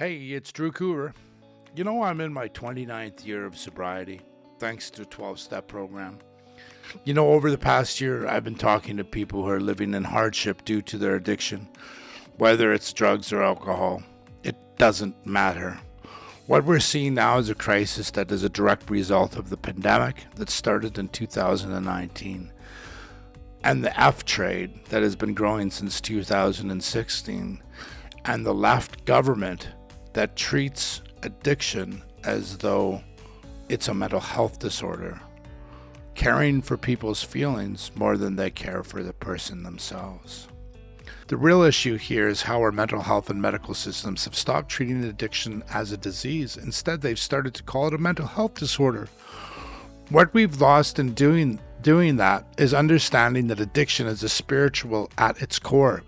Hey, it's Drew Coover. You know, I'm in my 29th year of sobriety, thanks to a 12-step program. You know, over the past year, I've been talking to people who are living in hardship due to their addiction, whether it's drugs or alcohol. It doesn't matter. What we're seeing now is a crisis that is a direct result of the pandemic that started in 2019 and the F trade that has been growing since 2016 and the left government that treats addiction as though it's a mental health disorder, caring for people's feelings more than they care for the person themselves. The real issue here is how our mental health and medical systems have stopped treating addiction as a disease. Instead, they've started to call it a mental health disorder. What we've lost in doing that is understanding that addiction is a spiritual at its core.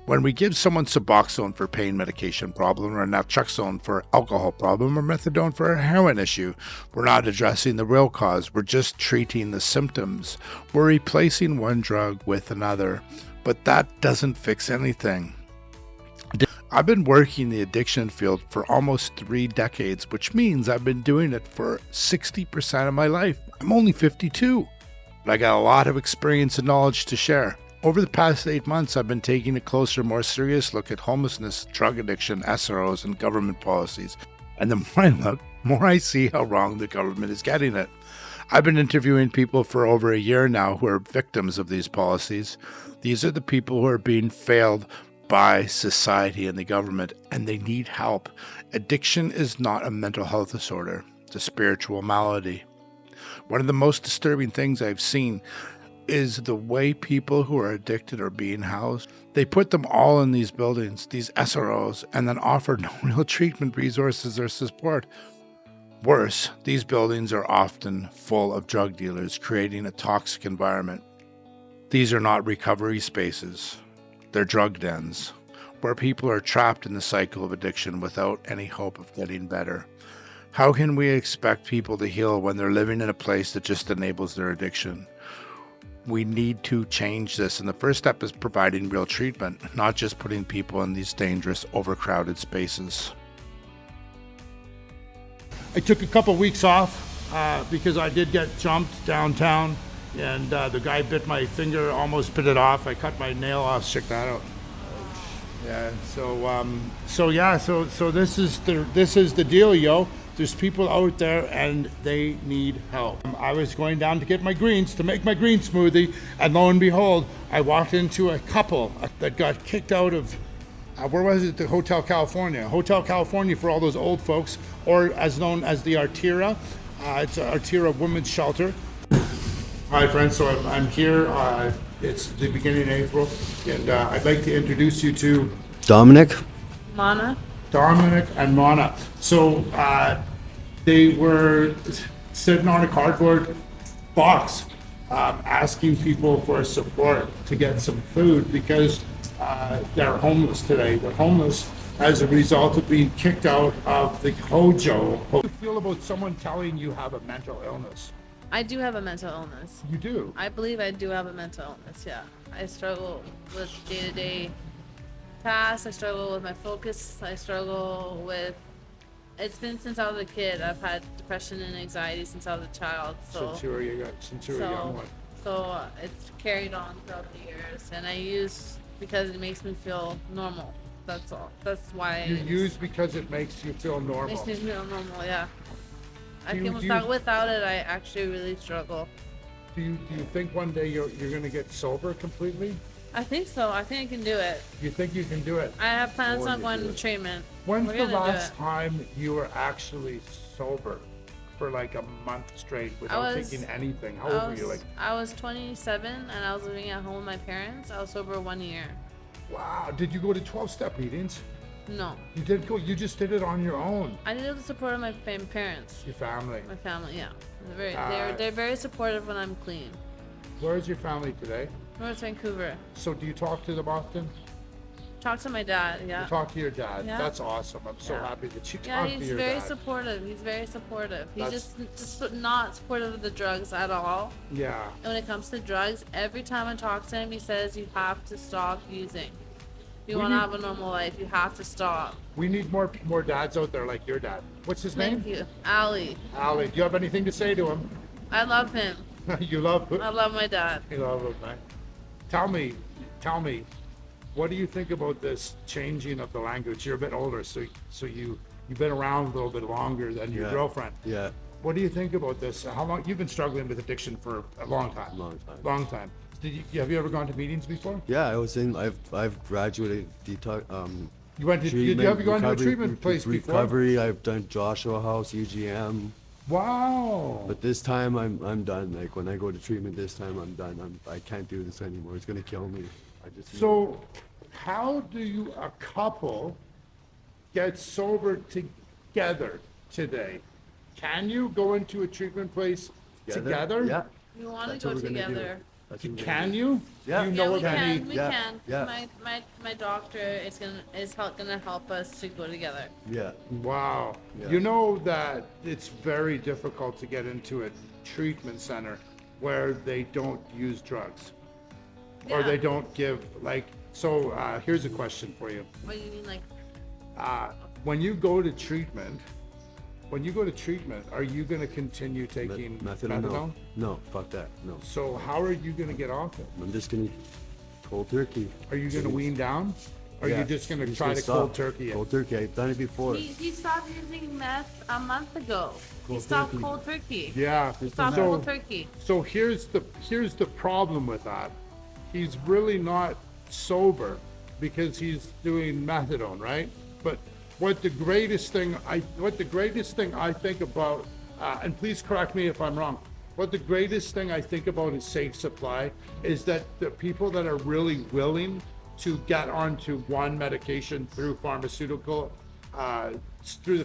When we give someone Suboxone for pain medication problem, or naltrexone for alcohol problem, or methadone for a heroin issue, we're not addressing the real cause. We're just treating the symptoms. We're replacing one drug with another, but that doesn't fix anything. I've been working the addiction field for almost 3 decades, which means I've been doing it for 60% of my life. I'm only 52, but I got a lot of experience and knowledge to share. Over the past 8 months, I've been taking a closer, more serious look at homelessness, drug addiction, SROs, and government policies. And the more I look, more I see how wrong the government is getting it. I've been interviewing people for over a year now who are victims of these policies. These are the people who are being failed by society and the government, and they need help. Addiction is not a mental health disorder. It's a spiritual malady. One of the most disturbing things I've seen is the way people who are addicted are being housed. They put them all in these buildings, these SROs, and then offer no real treatment resources or support. Worse, these buildings are often full of drug dealers, creating a toxic environment. These are not recovery spaces. They're drug dens, where people are trapped in the cycle of addiction without any hope of getting better. How can we expect people to heal when they're living in a place that just enables their addiction? We need to change this, and the first step is providing real treatment, not just putting people in these dangerous, overcrowded spaces. I took a couple weeks off because I did get jumped downtown, and the guy bit my finger, almost bit it off. I cut my nail off. Check that out. Yeah. So this is the deal, yo. There's people out there and they need help. I was going down to get my greens, to make my green smoothie, and lo and behold, I walked into a couple that got kicked out of, where was it? The Hotel California. Hotel California for all those old folks, or as known as the Artera. It's an Artera women's shelter. Hi friends, so I'm here. It's the beginning of April, and I'd like to introduce you to Dominic and Mana. So they were sitting on a cardboard box asking people for support to get some food because they're homeless today. They're homeless as a result of being kicked out of the Hojo. How do you feel about someone telling you have a mental illness? I do have a mental illness. You do? I believe I do have a mental illness, yeah. I struggle with day-to-day tasks. I struggle with my focus. I struggle with... It's been since I was a kid. I've had depression and anxiety since I was a child. Since you were a young one. So it's carried on throughout the years. And I use because it makes me feel normal. That's all. That's why You use because it makes you feel normal. Makes me feel normal, yeah. Without it, I actually really struggle. Do you think one day you're going to get sober completely? I think so. I think I can do it. You think you can do it? I have plans on going to treatment. When's the last time you were actually sober for like a month straight without taking anything? How old were you? I was 27 and I was living at home with my parents. I was sober 1 year. Wow. Did you go to 12-step meetings? No. You did go. You just did it on your own. I did it with the support of my parents. Your family. My family, yeah. They're very supportive when I'm clean. Where is your family today? North Vancouver. So do you talk to them often? Talk to my dad, yeah. You talk to your dad. Yeah. That's awesome. I'm so happy that you talk to your dad. Yeah, he's very supportive. He's very supportive. He's just not supportive of the drugs at all. Yeah. And when it comes to drugs, every time I talk to him, he says you have to stop using. If you want to have a normal life, you have to stop. We need more dads out there like your dad. What's his name? Thank you. Ali. Ali. Do you have anything to say to him? I love him. You love I love my dad. You love him, man. Tell me, what do you think about this changing of the language? You're a bit older, so you've been around a little bit longer than your girlfriend. Yeah. What do you think about this? How long you've been struggling with addiction for a long time? Long time. Have you ever gone to meetings before? Yeah, I've graduated detox. You went to? Have you gone to a treatment place before? Recovery. I've done Joshua House, UGM. Wow. But this time I'm done. Like when I go to treatment, this time I'm done. I can't do this anymore. It's gonna kill me. So, how do a couple get sober together today? Can you go into a treatment place together? Yeah. We want That's to what go we're gonna do. together. That's what we're Can gonna you? Yeah. Do you Yeah, know we of any? can. We Yeah, can. yeah. My doctor is gonna help us to go together. do. Yeah. Wow. Yeah. You know that it's very difficult to get into a treatment center where they don't use drugs or Yeah. they don't give so here's a question for you. What do you mean, like? When you go to treatment, are you going to continue taking methadone? No, fuck that. No. So how are you going to get off it? I'm just gonna cold turkey. Are you going to wean down? Or are you just going to try to cold turkey it? Cold turkey. I've done it before. He stopped using meth a month ago. He Cold stopped turkey. cold turkey. Yeah. He stopped So- cold turkey. So here's the problem with that. He's really not sober because he's doing methadone, right? But what the greatest thing I think about, and please correct me if I'm wrong. What the greatest thing I think about is safe supply is that the people that are really willing to get onto one medication through the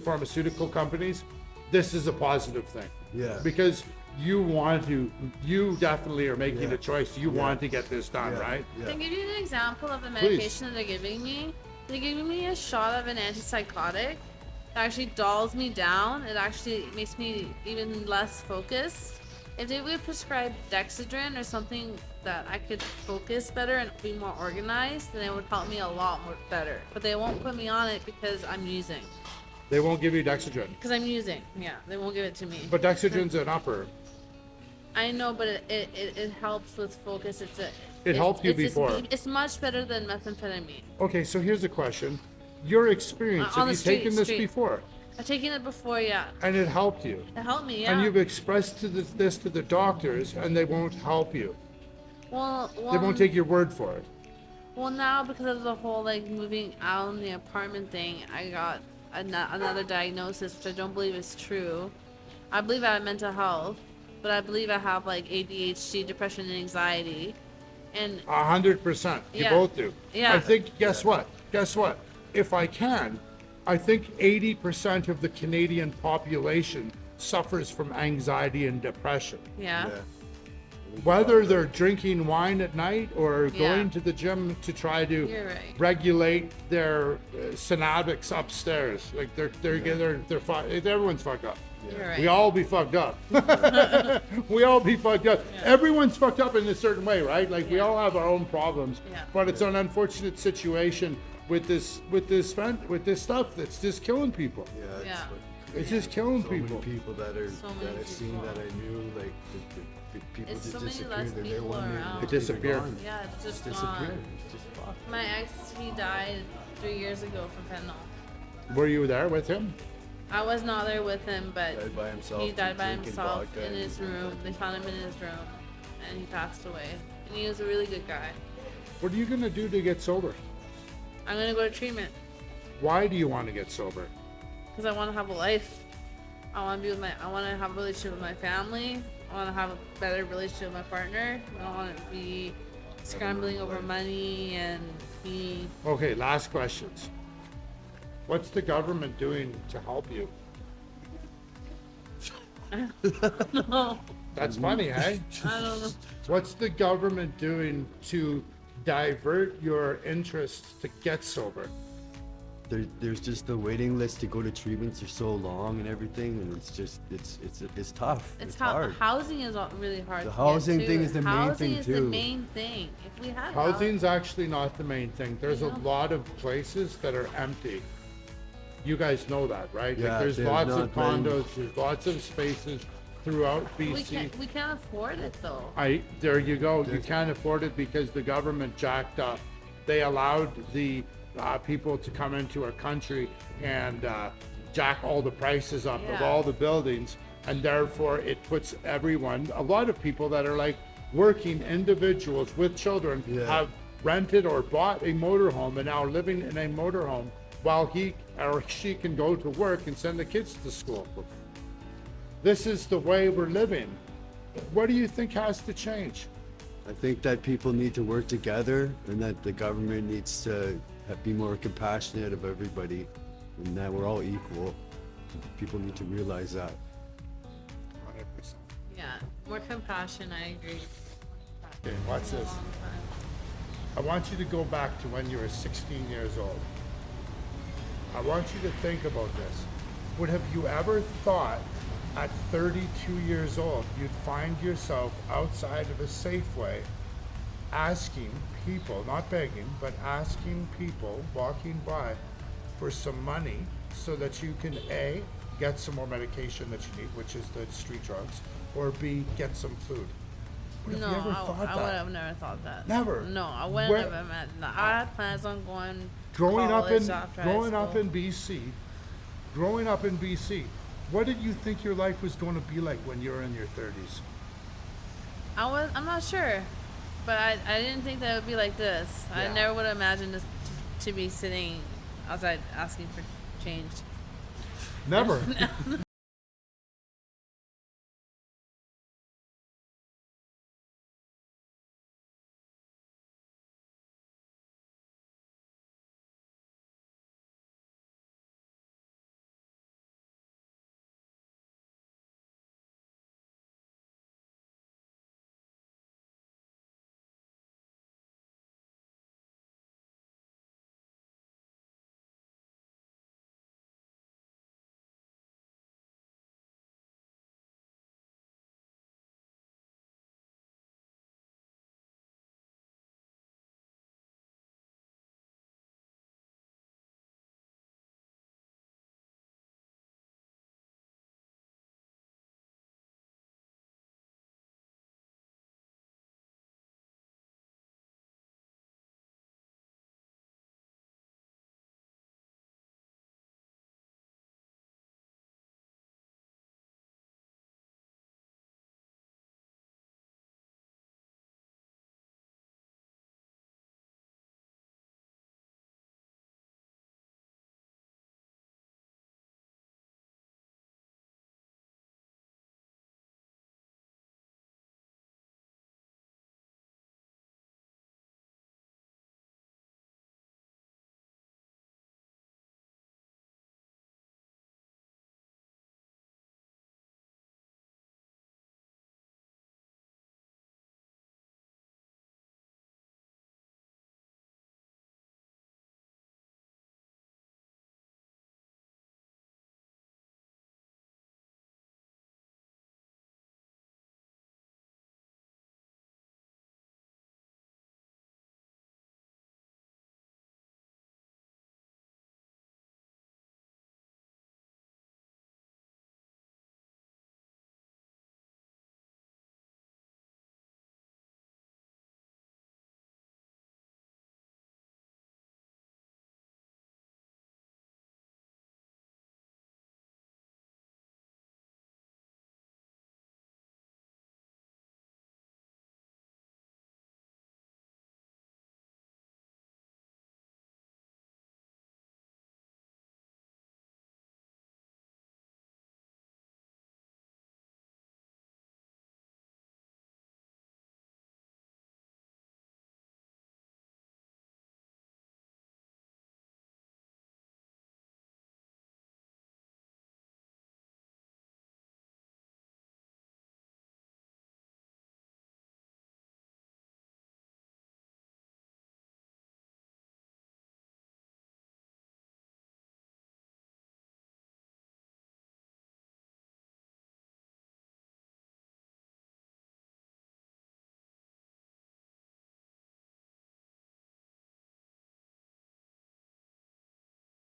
pharmaceutical companies, this is a positive thing. Yeah. Because you definitely are making a choice. You want to get this done, Yeah. right? Yeah. To give you an example of the medication that they're giving me, they're giving me a shot of an antipsychotic that actually dulls me down. It actually makes me even less focused. If they would prescribe Dexedrine or something that I could focus better and be more organized, then it would help me a lot more better. But they won't put me on it because I'm using. They won't give you Dexedrine. Because I'm using. Yeah, they won't give it to me. But Dexedrine's an upper. I know, but it helps with focus. It helped you it's before. It's much better than methamphetamine. Okay, so here's a question. Your experience, On have the you taken this street. before? I've taken it before, yeah. And it helped you? It helped me, yeah. And you've expressed this to the doctors and they won't help you. well, They won't take your word for it. Well, now because of the whole like moving out in the apartment thing, I got another diagnosis, which I don't believe is true. I believe I have mental health, but I believe I have like ADHD, depression, and anxiety. And 100%. You Yeah. both do. Yeah. I think, guess what? If I can, I think 80% of the Canadian population suffers from anxiety and depression. yeah. Yeah. Whether they're drinking wine at night or Yeah. going to the gym to try to You're right. regulate their synaptics upstairs, like everyone's fucked up. You're right. We all be fucked up. We all be fucked up. Everyone's fucked up in a certain way, right? Like we Yeah. all have our own problems. Yeah. But it's an unfortunate situation with this stuff that's just killing people. Yeah. Yeah. It's just killing So people. many people that are So many that I've seen people. that I knew, like the people It's just so many disappeared. less They're there people one minute, around. next It they're disappeared. gone. Yeah, it's just Disappeared. gone. It's just fucked. My ex, he died 3 years ago from fentanyl. Were you there with him? I was not there with him, but Died by himself, he died by drinking himself vodka in and his room. They found him in his room, and he passed away. And he was a really good guy. What are you gonna do to get sober? I'm gonna go to treatment Why do you want to get sober? because I want to have a life. I want to have a relationship with my family. I want to have a better relationship with my partner. I don't want to be scrambling over money and be. Okay, last questions. What's the government doing to help you? No, That's funny, hey? I don't know. What's the government doing to divert your interests to get sober? there's just the waiting list to go to treatments are so long and everything, and it's just it's tough. It's hard. Housing is really hard. The to housing get thing too. is the main Housing thing, is the too. main thing. If we had Housing's actually not the main thing. There's a lot of places that are empty. You guys know that, right? Yeah, Like there's there's lots of not many. condos, there's lots of spaces throughout BC. we can't afford it though. There you go. You can't afford it because the government jacked up. They allowed the people to come into our country and jack all the prices up of Yeah. all the buildings, and therefore it puts everyone, a lot of people that are like working individuals with children Yeah. have rented or bought a motorhome and now living in a motorhome while he or she can go to work and send the kids to school. This is the way we're living. What do you think has to change? I think that people need to work together, and that the government needs to be more compassionate of everybody, and that we're all equal. People need to realize that. 100%. Yeah, more compassion. I agree. Okay, watch this. I want you to go back to when you were 16 years old. I want you to think about this. Have you ever thought at 32 years old you'd find yourself outside of a Safeway asking people, not begging, but asking people walking by for some money so that you can A, get some more medication that you need, which is the street drugs, or B, get some food? Have No, you ever I thought would that? have never thought that. Never? No, I wouldn't Where- have imagined that. I had plans on going Growing up college in after high growing up school. in BC, what did you think your life was going to be like when you were in your 30s? I'm not sure, but I didn't think that it would be like this. I Yeah. never would have imagined this to be sitting outside asking for change. Never.